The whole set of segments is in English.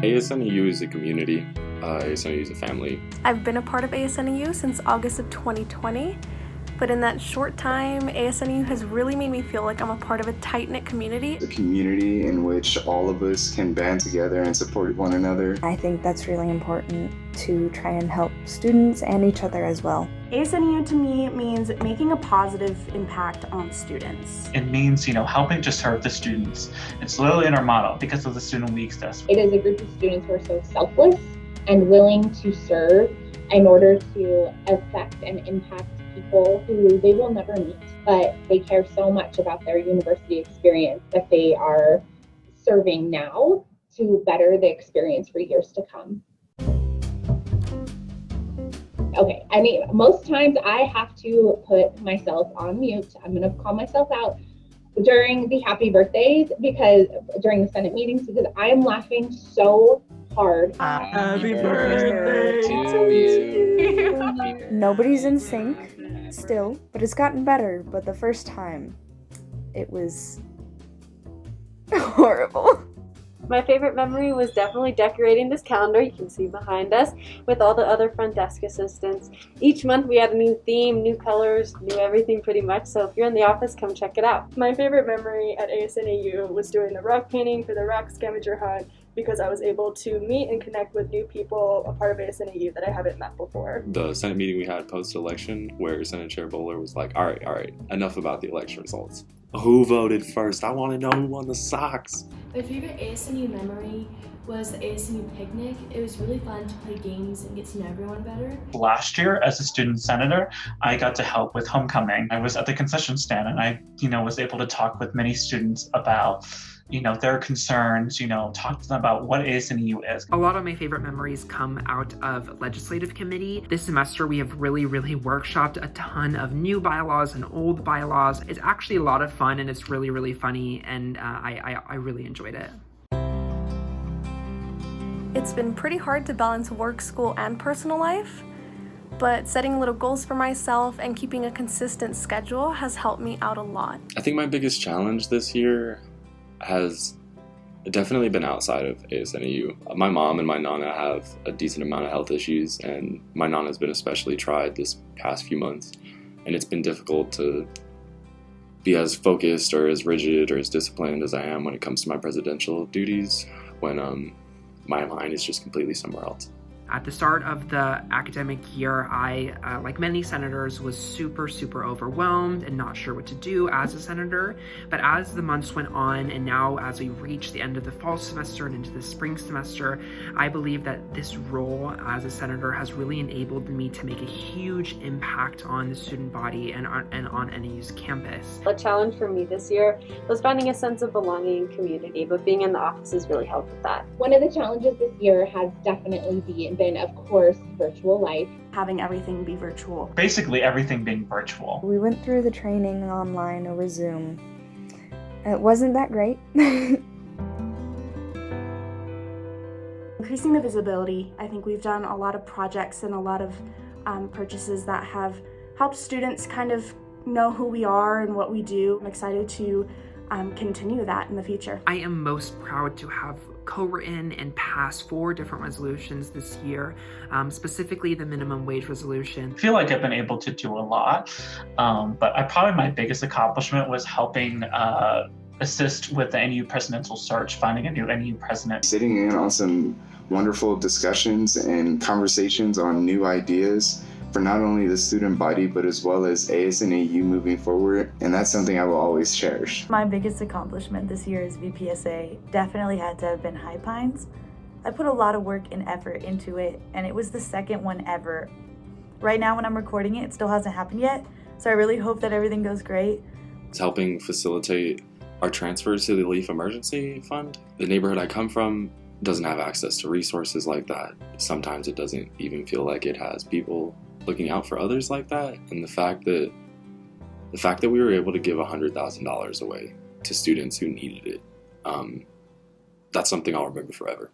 ASNAU is a community. ASNAU is a family. I've been a part of ASNAU since August of 2020, but in that short time, ASNAU has really made me feel like I'm a part of a tight-knit community. A community in which all of us can band together and support one another. I think that's really important to try and help students and each other as well. ASNAU to me means making a positive impact on students. It means, helping to serve the students. It's literally in our motto, because of the student we exist. It is a group of students who are so selfless and willing to serve in order to affect and impact people who they will never meet, but they care so much about their university experience that they are serving now to better the experience for years to come. Okay, most times I have to put myself on mute. I'm gonna call myself out during the happy birthdays during the Senate meetings, because I am laughing so hard. Happy birthday to you. Nobody's in sync still, but it's gotten better. But the first time, it was horrible. My favorite memory was definitely decorating this calendar you can see behind us with all the other front desk assistants. Each month we had a new theme, new colors, new everything pretty much, so if you're in the office, come check it out. My favorite memory at ASNAU was doing the rock painting for the rock scavenger hunt, because I was able to meet and connect with new people, a part of ASNAU that I haven't met before. The Senate meeting we had post-election where Senate Chair Bowler was like, all right, enough about the election results. Who voted first? I want to know who won the socks. My favorite ASNU memory was the ASNU picnic. It was really fun to play games and get to know everyone better. Last year, as a student senator, I got to help with homecoming. I was at the concession stand and I, was able to talk with many students about their concerns, talk to them about what ASNU is. A lot of my favorite memories come out of legislative committee. This semester we have really workshopped a ton of new bylaws and old bylaws. It's actually a lot of fun and it's really funny, and I really enjoyed it. It's been pretty hard to balance work, school, and personal life, but setting little goals for myself and keeping a consistent schedule has helped me out a lot. I think my biggest challenge this year has definitely been outside of ASNAU. My mom and my nana have a decent amount of health issues, and my nana's been especially tried this past few months, and it's been difficult to be as focused or as rigid or as disciplined as I am when it comes to my presidential duties when my mind is just completely somewhere else. At the start of the academic year, I, like many senators, was super overwhelmed and not sure what to do as a senator. But as the months went on, and now as we reach the end of the fall semester and into the spring semester, I believe that this role as a senator has really enabled me to make a huge impact on the student body and on NAU's campus. A challenge for me this year was finding a sense of belonging and community, but being in the office has really helped with that. One of the challenges this year has definitely been, of course, virtual life. Having everything be virtual. Basically everything being virtual. We went through the training online over Zoom. It wasn't that great. Increasing the visibility. I think we've done a lot of projects and a lot of purchases that have helped students kind of know who we are and what we do. I'm excited to continue that in the future. I am most proud to have co-written and passed 4 different resolutions this year, specifically the minimum wage resolution. I feel like I've been able to do a lot, but probably my biggest accomplishment was helping assist with the NU presidential search, finding a new NU president. Sitting in on some wonderful discussions and conversations on new ideas for not only the student body, but as well as ASNAU moving forward, and that's something I will always cherish. My biggest accomplishment this year as VPSA definitely had to have been High Pines. I put a lot of work and effort into it, and it was the second one ever. Right now when I'm recording it, it still hasn't happened yet, so I really hope that everything goes great. It's helping facilitate our transfers to the Leaf Emergency Fund. The neighborhood I come from doesn't have access to resources like that. Sometimes it doesn't even feel like it has people looking out for others like that, and the fact that we were able to give $100,000 away to students who needed it, that's something I'll remember forever.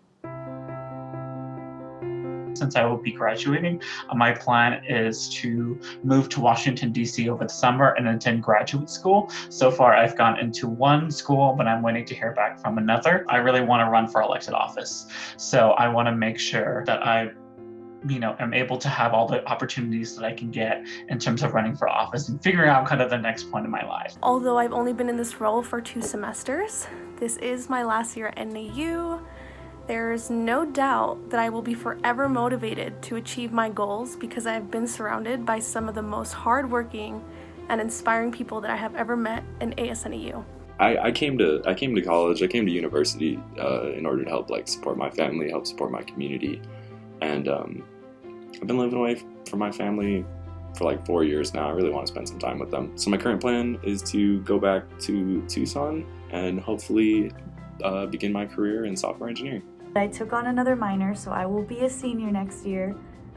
since I will be graduating, my plan is to move to Washington, D.C. over the summer and attend graduate school. So far, I've gone into one school, but I'm waiting to hear back from another. I really want to run for elected office. So I want to make sure that I am able to have all the opportunities that I can get in terms of running for office and figuring out kind of the next point in my life. Although I've only been in this role for 2 semesters, this is my last year at NAU. There's no doubt that I will be forever motivated to achieve my goals because I've been surrounded by some of the most hardworking and inspiring people that I have ever met in ASNAU. I came to college, I came to university in order to help support my family, help support my community. And I've been living away from my family for 4 years now. I really want to spend some time with them. So my current plan is to go back to Tucson and hopefully begin my career in software engineering. I took on another minor, so I will be a senior next year.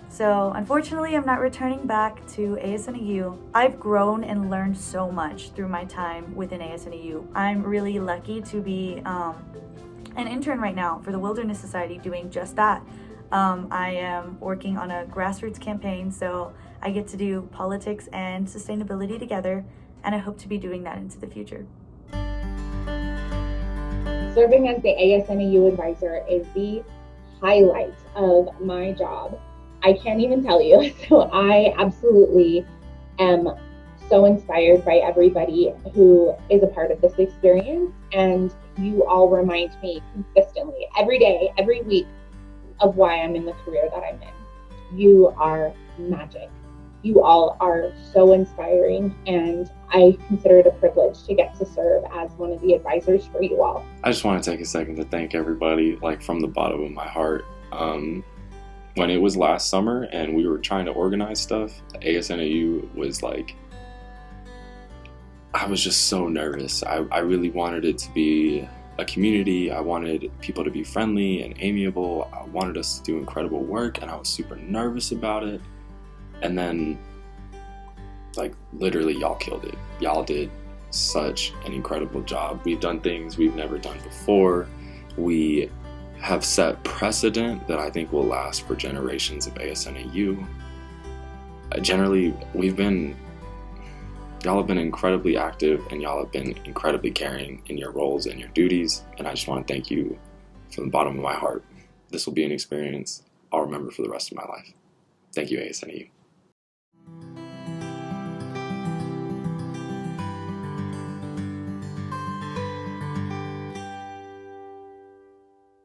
So unfortunately, I'm not returning back to ASNAU. I've grown and learned so much through my time within ASNAU. I'm really lucky to be an intern right now for the Wilderness Society doing just that. I am working on a grassroots campaign, so I get to do politics and sustainability together, and I hope to be doing that into the future. Serving as the ASNAU advisor is the highlight of my job. I can't even tell you. So I absolutely am so inspired by everybody who is a part of this experience, and you all remind me consistently, every day, every week, of why I'm in the career that I'm in. You are magic. You all are so inspiring, and I consider it a privilege to get to serve as one of the advisors for you all. I just want to take a second to thank everybody, from the bottom of my heart. When it was last summer and we were trying to organize stuff, ASNAU was I was just so nervous. I really wanted it to be a community. I wanted people to be friendly and amiable. I wanted us to do incredible work, and I was super nervous about it. And then, literally, y'all killed it. Y'all did such an incredible job. We've done things we've never done before. We have set precedent that I think will last for generations of ASNAU. Generally, y'all have been incredibly active, and y'all have been incredibly caring in your roles and your duties, and I just want to thank you from the bottom of my heart. This will be an experience I'll remember for the rest of my life. Thank you, ASNAU.